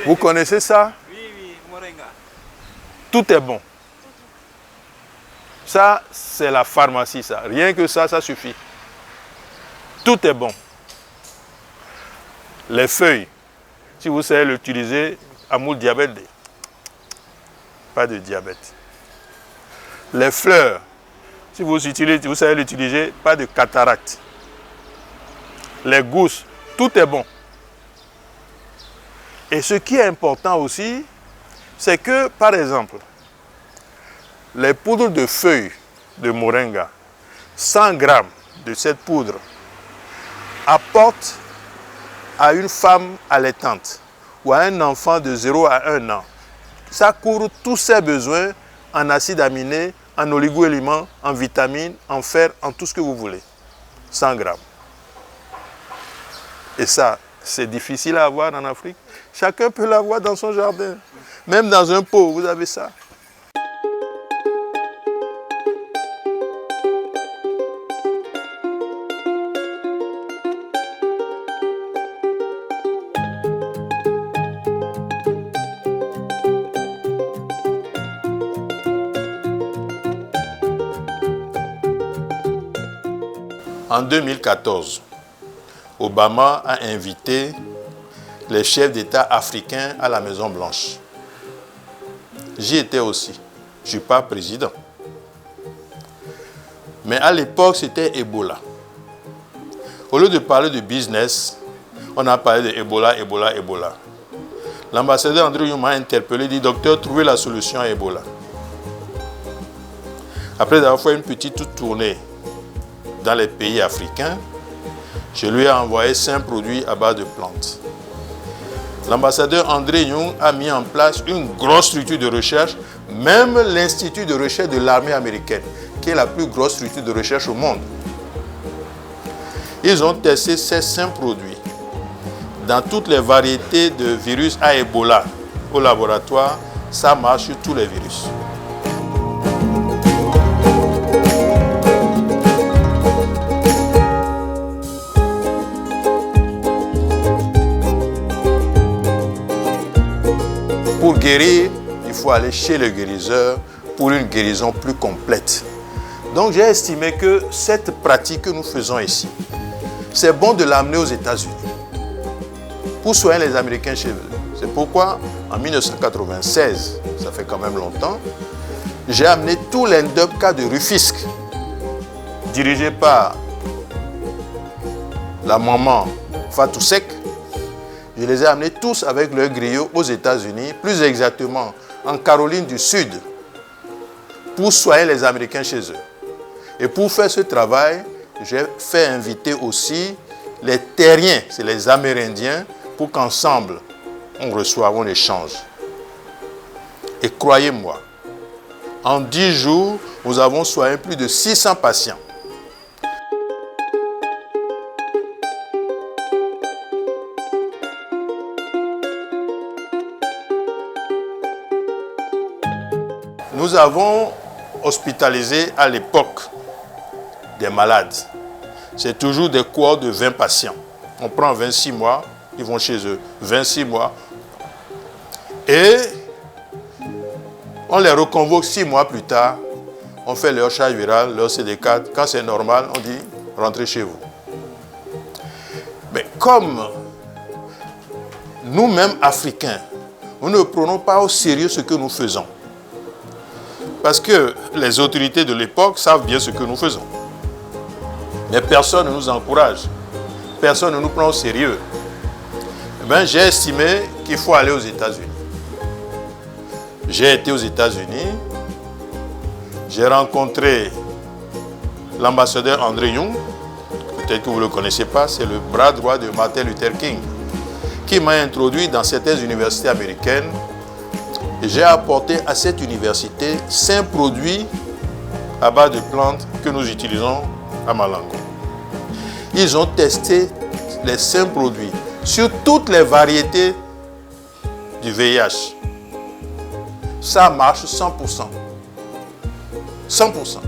Vous connaissez ça? Oui, moringa. Tout est bon. Ça, c'est la pharmacie, ça. Rien que ça, ça suffit. Tout est bon. Les feuilles, si vous savez l'utiliser, amul diabète, pas de diabète. Les fleurs, si vous savez l'utiliser, pas de cataracte. Les gousses, tout est bon. Et ce qui est important aussi, c'est que, par exemple, les poudres de feuilles de moringa, 100 grammes de cette poudre apportent à une femme allaitante ou à un enfant de 0 à 1 an, ça couvre tous ses besoins en acides aminés, en oligo-éléments, en vitamines, en fer, en tout ce que vous voulez. 100 grammes. Et ça, c'est difficile à avoir en Afrique. Chacun peut l'avoir dans son jardin. Même dans un pot, vous avez ça. En 2014, Obama a invité les chefs d'État africains à la Maison Blanche. J'y étais aussi. Je ne suis pas président. Mais à l'époque, c'était Ebola. Au lieu de parler de business, on a parlé de Ebola. L'ambassadeur André Youm m'a interpellé et dit « Docteur, trouvez la solution à Ebola ». Après avoir fait une petite tournée dans les pays africains, je lui ai envoyé 5 produits à base de plantes. L'ambassadeur André Youm a mis en place une grosse structure de recherche, même l'Institut de recherche de l'armée américaine, qui est la plus grosse structure de recherche au monde. Ils ont testé ces 5 produits dans toutes les variétés de virus à Ebola. Au laboratoire, ça marche sur tous les virus. Pour guérir, il faut aller chez le guérisseur pour une guérison plus complète. Donc j'ai estimé que cette pratique que nous faisons ici, c'est bon de l'amener aux États-Unis pour soigner les Américains chez eux. C'est pourquoi, en 1996, ça fait quand même longtemps, j'ai amené tous les NDOPCA de Rufisque, dirigés par la maman Fatou Sek. Je les ai amenés tous avec leur griot aux États-Unis, plus exactement en Caroline du Sud, pour soigner les Américains chez eux. Et pour faire ce travail, j'ai fait inviter aussi les terriens, c'est les Amérindiens, pour qu'ensemble, on reçoive, on échange. Et croyez-moi, en 10 jours, nous avons soigné plus de 600 patients. Nous avons hospitalisé à l'époque des malades. C'est toujours des cohortes de 20 patients. On prend 26 mois, ils vont chez eux. 26 mois. Et on les reconvoque 6 mois plus tard. On fait leur charge virale, leur CD4. Quand c'est normal, on dit rentrez chez vous. Mais comme nous-mêmes Africains, nous ne prenons pas au sérieux ce que nous faisons. Parce que les autorités de l'époque savent bien ce que nous faisons. Mais personne ne nous encourage. Personne ne nous prend au sérieux. J'ai estimé qu'il faut aller aux États-Unis. J'ai été aux États-Unis. J'ai rencontré l'ambassadeur André Youm. Peut-être que vous ne le connaissez pas. C'est le bras droit de Martin Luther King, qui m'a introduit dans certaines universités américaines. J'ai apporté à cette université 5 produits à base de plantes que nous utilisons à Malango. Ils ont testé les 5 produits sur toutes les variétés du VIH. Ça marche 100%. 100%.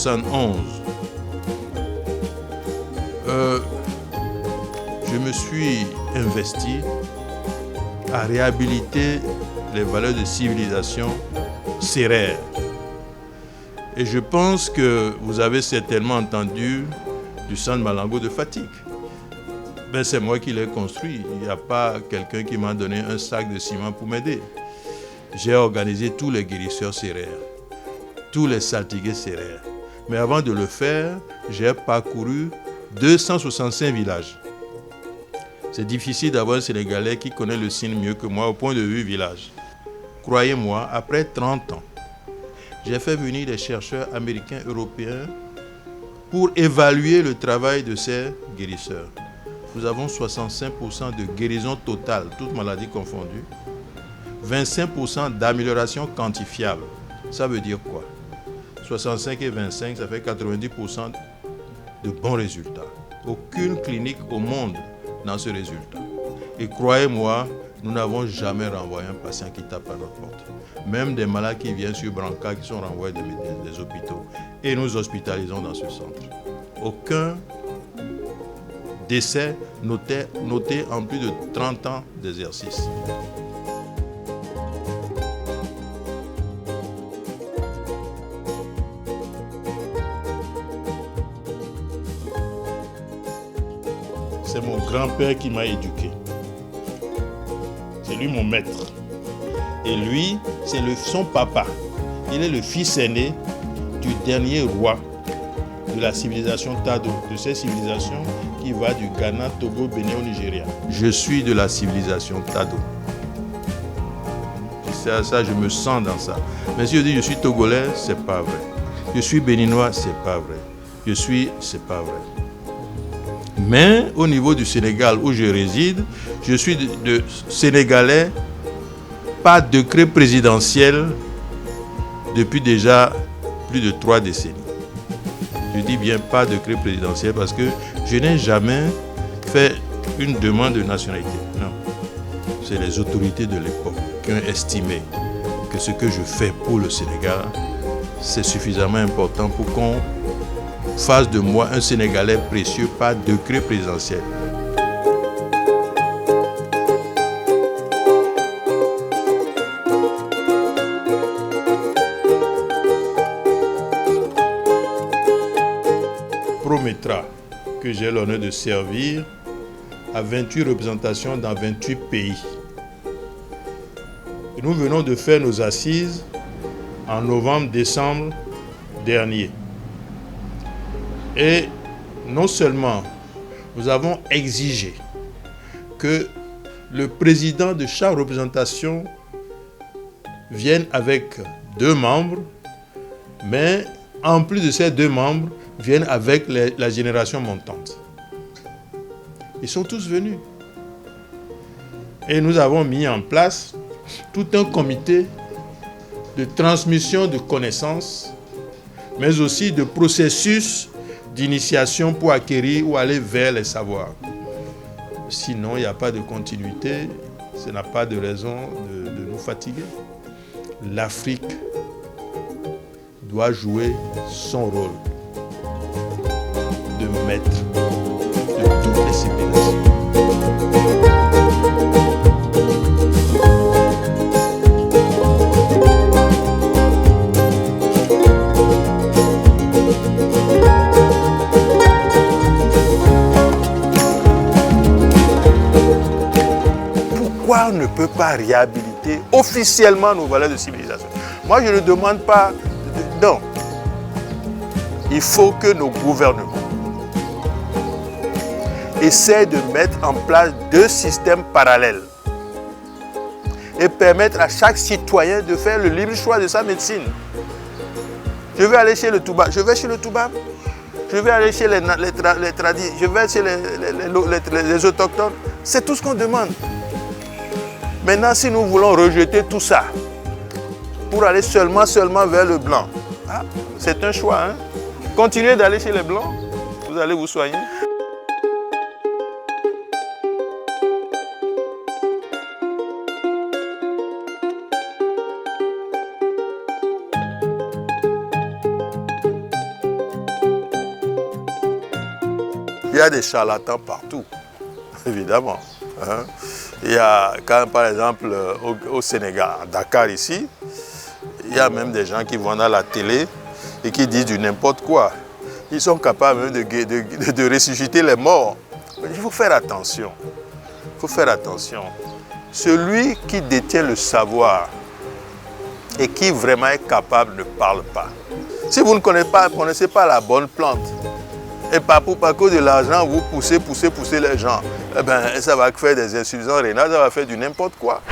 1971, je me suis investi à réhabiliter les valeurs de civilisation sérères. Et je pense que vous avez certainement entendu du centre Malango de Fatick. Ben, c'est moi qui l'ai construit. Il n'y a pas quelqu'un qui m'a donné un sac de ciment pour m'aider. J'ai organisé tous les guérisseurs sérères, tous les saltigués sérères. Mais avant de le faire, j'ai parcouru 265 villages. C'est difficile d'avoir un Sénégalais qui connaît le Sine mieux que moi au point de vue village. Croyez-moi, après 30 ans, j'ai fait venir des chercheurs américains, européens pour évaluer le travail de ces guérisseurs. Nous avons 65% de guérison totale, toutes maladies confondues. 25% d'amélioration quantifiable. Ça veut dire quoi? 65 et 25, ça fait 90% de bons résultats. Aucune clinique au monde n'a ce résultat. Et croyez-moi, nous n'avons jamais renvoyé un patient qui tape à notre porte. Même des malades qui viennent sur brancard, qui sont renvoyés des hôpitaux. Et nous hospitalisons dans ce centre. Aucun décès noté en plus de 30 ans d'exercice. C'est mon grand-père qui m'a éduqué. C'est lui mon maître. Et lui, c'est son papa. Il est le fils aîné du dernier roi de la civilisation Tado, de cette civilisation qui va du Ghana, Togo, Bénin au Nigeria. Je suis de la civilisation Tado. Ça, je me sens dans ça. Mais si je dis je suis togolais, c'est pas vrai. Je suis béninois, c'est pas vrai. C'est pas vrai. Mais au niveau du Sénégal où je réside, je suis de Sénégalais par décret présidentiel depuis déjà plus de 3 décennies. Je dis bien pas décret présidentiel parce que je n'ai jamais fait une demande de nationalité. Non. C'est les autorités de l'époque qui ont estimé que ce que je fais pour le Sénégal, c'est suffisamment important pour qu'on fasse de moi un Sénégalais précieux par décret présidentiel. Promettra que j'ai l'honneur de servir à 28 représentations dans 28 pays. Et nous venons de faire nos assises en novembre-décembre dernier. Et non seulement nous avons exigé que le président de chaque représentation vienne avec 2 membres, mais en plus de ces 2 membres, viennent avec la génération montante. Ils sont tous venus. Et nous avons mis en place tout un comité de transmission de connaissances, mais aussi de processus d'initiation pour acquérir ou aller vers les savoirs. Sinon, il n'y a pas de continuité, ça n'a pas de raison de nous fatiguer. L'Afrique doit jouer son rôle de maître de toutes les civilisations. Pourquoi on ne peut pas réhabiliter officiellement nos valeurs de civilisation? Moi, je ne demande pas... Non. Il faut que nos gouvernements essaient de mettre en place 2 systèmes parallèles et permettre à chaque citoyen de faire le libre choix de sa médecine. Je vais aller chez le Toubab, je vais chez le Toubab. Je vais aller chez les tradis, je vais chez les autochtones. C'est tout ce qu'on demande. Maintenant, si nous voulons rejeter tout ça pour aller seulement vers le blanc, c'est un choix. Hein? Continuez d'aller chez les blancs, vous allez vous soigner. a des charlatans partout, évidemment. Hein. Il y a, quand, par exemple, au Sénégal, à Dakar ici, il y a même des gens qui vont à la télé et qui disent du n'importe quoi. Ils sont capables de ressusciter les morts. Il faut faire attention. Il faut faire attention. Celui qui détient le savoir et qui vraiment est capable ne parle pas. Si vous ne connaissez pas la bonne plante, et par cause de l'argent, vous poussez les gens, eh ben, ça va faire des insuffisances rénales, ça va faire du n'importe quoi.